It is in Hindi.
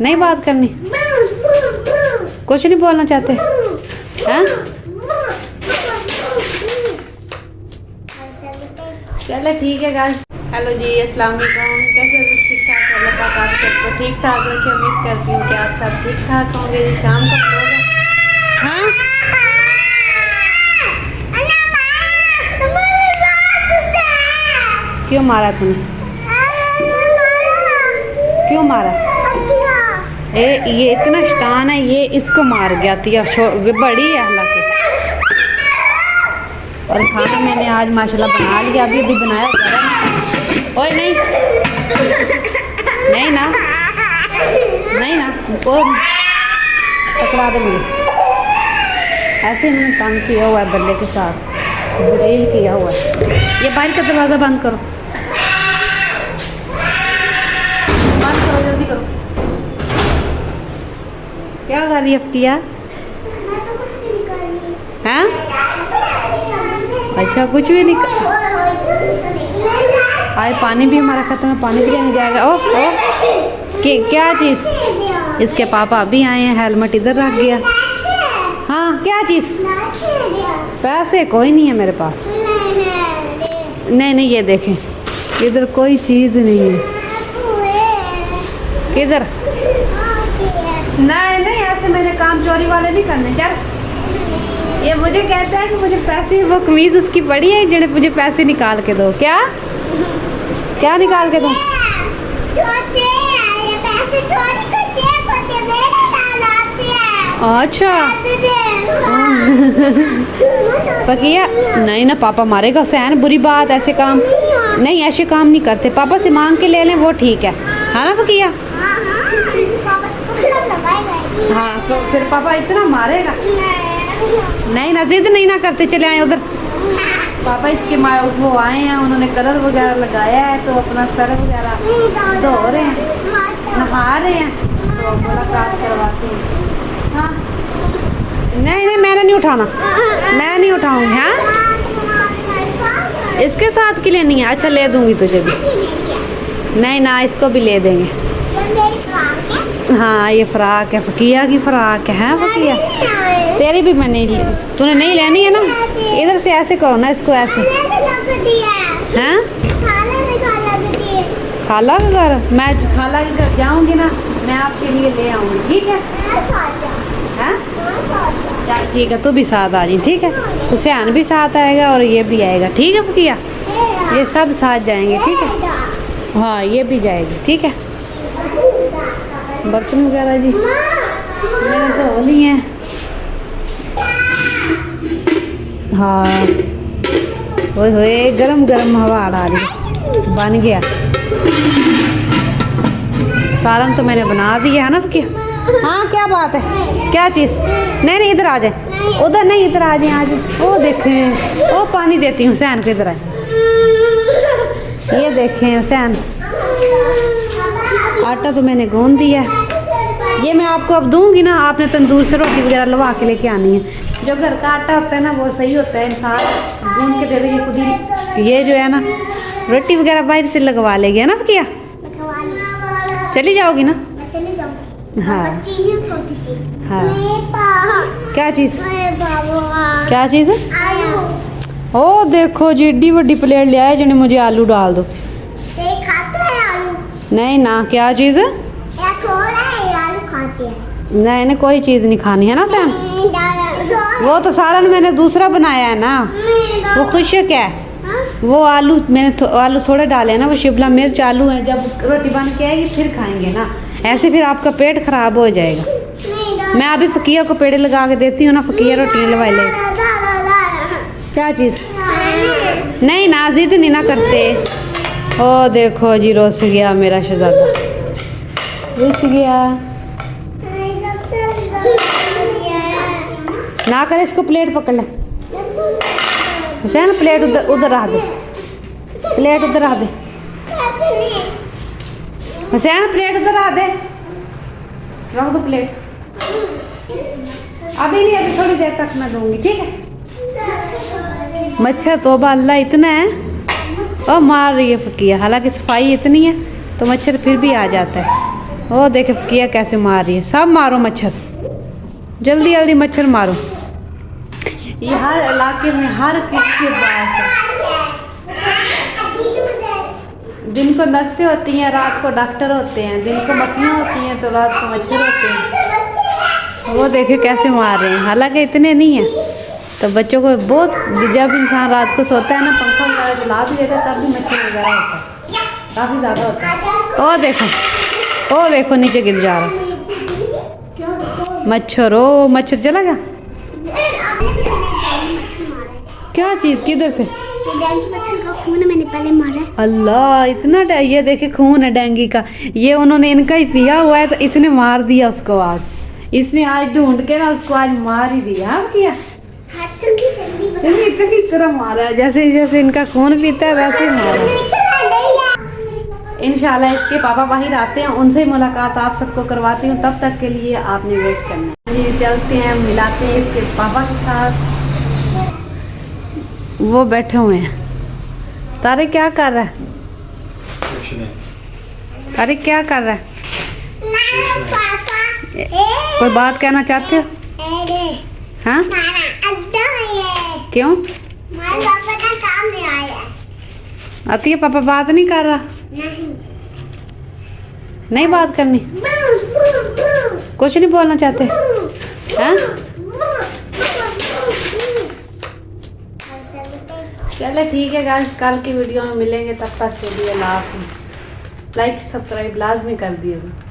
नहीं बात करनी, कुछ नहीं बोलना चाहते हैं? चलो ठीक है गाइस। हेलो जी, अस्सलाम वालेकुम। कैसे हो? ठीक ठाक? अल्लाह पाक आप सबको ठीक ठाक रखे। उम्मीद करती हूँ कि आप सब ठीक ठाक होंगे। शाम का प्रोग्राम। हाँ क्यों मारा तूने? क्यों मारा? ये इतना शैतान है, ये इसको मार गया तिया, बड़ी है हालांकि। और खाना मैंने आज माशाल्लाह बना लिया, अभी बनाया गरम। ओए नहीं नहीं ना, नहीं ना, वो पकड़ा दे मुझे। ऐसे इन्होंने तंग किया हुआ है बल्ले के साथ, जलील किया हुआ है। ये बाहर का दरवाज़ा बंद करो, बंद करो, जल्दी करो। क्या कर रही है अफ्तिया? हाँ अच्छा, कुछ भी नहीं। आए पानी भी हमारा खत्म है, पानी भी लेने जाएगा। ओ क्या चीज़? इसके पापा अभी आए हैं, हेलमेट इधर रख गया। हाँ क्या चीज़? पैसे कोई नहीं है मेरे पास। नहीं नहीं, ये देखें, इधर कोई चीज़ नहीं है। किधर? नहीं नहीं, ऐसे मैंने काम चोरी वाले नहीं करने। चल, ये मुझे कहता है कि मुझे पैसे, वो कमीज उसकी बड़ी है, जिन्हें मुझे पैसे निकाल के दो। क्या क्या निकाल के दो? अच्छा फकिया, नहीं ना पापा मारेगा हुसैन, बुरी बात। ऐसे काम नहीं, ऐसे काम नहीं करते। पापा से मांग के ले लें, वो ठीक है। हाँ ना फकिया? हाँ तो फिर पापा इतना मारेगा? नहीं ना, जिद नहीं ना करते। चले आए उधर। पापा इसके वो आए हैं, उन्होंने कलर वगैरह लगाया है, तो अपना सर वगैरह धो रहे हैं, नहा रहे हैं, तो मुलाकात करवाते हैं। हाँ नहीं नहीं, मैंने नहीं उठाना, मैं नहीं उठाऊंगी। हाँ इसके साथ की लेनी है? अच्छा ले दूंगी तुझे भी। नहीं ना, इसको भी ले देंगे। हाँ ये फ्राक है, फकिया की फ्राक है। फकिया तेरी भी मैंने, तूने नहीं लेनी है ना? इधर से ऐसे करो ना इसको, ऐसे। हैं खाला के घर? मैं खाला के घर जाऊंगी ना, मैं आपके लिए ले आऊंगी, ठीक है? हैं चल ठीक है, तू भी साथ आ जी, ठीक है? हुसैन भी साथ आएगा और ये भी आएगा, ठीक है फकिया? ये सब साथ जाएंगे, ठीक है? हाँ ये भी जाएगी, ठीक है? बर्तन वगैरह जी मैंने धो लिए हैं। हाँ ओए होए, गरम गरम हवा आ रही है। बन गया सालन तो मैंने बना दिया है ना फकिया? हाँ क्या बात है? क्या चीज़? नहीं नहीं, इधर आ जाए। उधर नहीं, इधर आ जाए, आ जाए। ओ देखें, ओ पानी देती हूँ हुसैन को, इधर आए। ये देखें हुसैन, आटा तो मैंने गूंद दिया है। ये मैं आपको अब दूंगी ना, आपने तंदूर से रोटी वगैरह लगा के लेके आनी है। जो घर का आटा होता है ना, वो सही होता है, इंसान गूंद के दे देंगे खुद ही। ये जो है ना, रोटी वगैरह बाहर से लगवा लेगी, है ना फकिया? चली जाओगी ना? चली जाऊंगी। हाँ छोटी सी। हाँ क्या चीज़? क्या चीज़ है? ओ देखो जी, एड्डी बड़ी प्लेट ले आए जिन्हें, मुझे आलू डाल दो। खाते हैं आलू? नहीं ना, क्या चीज़ है? आलू खाते हैं। नहीं नहीं, कोई चीज़ नहीं खानी है ना सैन? वो तो सालन मैंने दूसरा बनाया है ना, वो खुशक है। वो आलू मैंने आलू थोड़े डाले हैं ना, वो शिमला मिर्च आलू है। जब रोटी बन के आएगी फिर खाएंगे ना, ऐसे फिर आपका पेट ख़राब हो जाएगा। मैं अभी फकिया को पेड़े लगा के देती हूँ ना, फकिया रोटियाँ लगा ले। क्या चीज़? नहीं ना, जिद नहीं ना करते। ओ देखो जी, रोस गया मेरा शहजादा, रुस गया। ना करे, इसको प्लेट पकड़ ले हुसैन, प्लेट उधर उधर रख दे, प्लेट उधर रख दे हुसैन, प्लेट उधर रख दे, रख दो प्लेट। अभी नहीं, अभी थोड़ी देर तक मैं दूंगी, ठीक है? मच्छर तौबा अल्लाह इतना है, और मार रही है फकिया। हालांकि सफाई इतनी है तो मच्छर फिर भी आ जाता है। वो देखे किया कैसे मार रही है। सब मारो मच्छर, जल्दी जल्दी मच्छर मारो। ये हर इलाके में हर किसी के पास है। दिन को नर्सें होती हैं, रात को डॉक्टर होते हैं। दिन को मक्खियाँ होती हैं तो रात को मच्छर होते हैं। वो देखे कैसे मार रहे हैं। हालांकि इतने नहीं हैं, तो बच्चों को बहुत, जब इंसान रात को सोता है ना, पंखा वगैरह चला भी लेता है तब भी मच्छर वगैरह होता है, काफ़ी ज़्यादा होता है। ओ देखो नीचे गिर जा रहा मच्छर। ओ मच्छर चला गया। क्या चीज़, किधर से? मच्छर का खून मैंने पहले मारा है। अल्लाह, इतना ये देखे खून है डेंगू का। ये उन्होंने इनका ही पिया हुआ है तो इसने मार दिया उसको। आज इसने आज ढूंढ के ना उसको आज मार ही दिया। हाँ किया चंगी चंगी तरह मारा है, जैसे जैसे इनका खून पीता है वैसे ही मारा। इंशाल्लाह इसके पापा बाहर आते हैं, उनसे मुलाकात आप सबको करवाती हूँ। तब तक के लिए आपने वेट करना है। ये चलते हैं, मिलाते हैं इसके पापा के साथ। वो बैठे हुए हैं। तारे क्या कर रहा है? तारे क्या कर रहा है? कोई बात कहना चाहते हो? हाँ क्यों? काम नहीं आया। आती है पापा बात नहीं कर रहा? नहीं बात करनी? कुछ नहीं बोलना चाहते? हाँ चले ठीक है गाइस, कल की वीडियो में मिलेंगे। तब तक के लिए अल्लाह हाफिज़। लाइक सब्सक्राइब लाजमी कर दिएगा।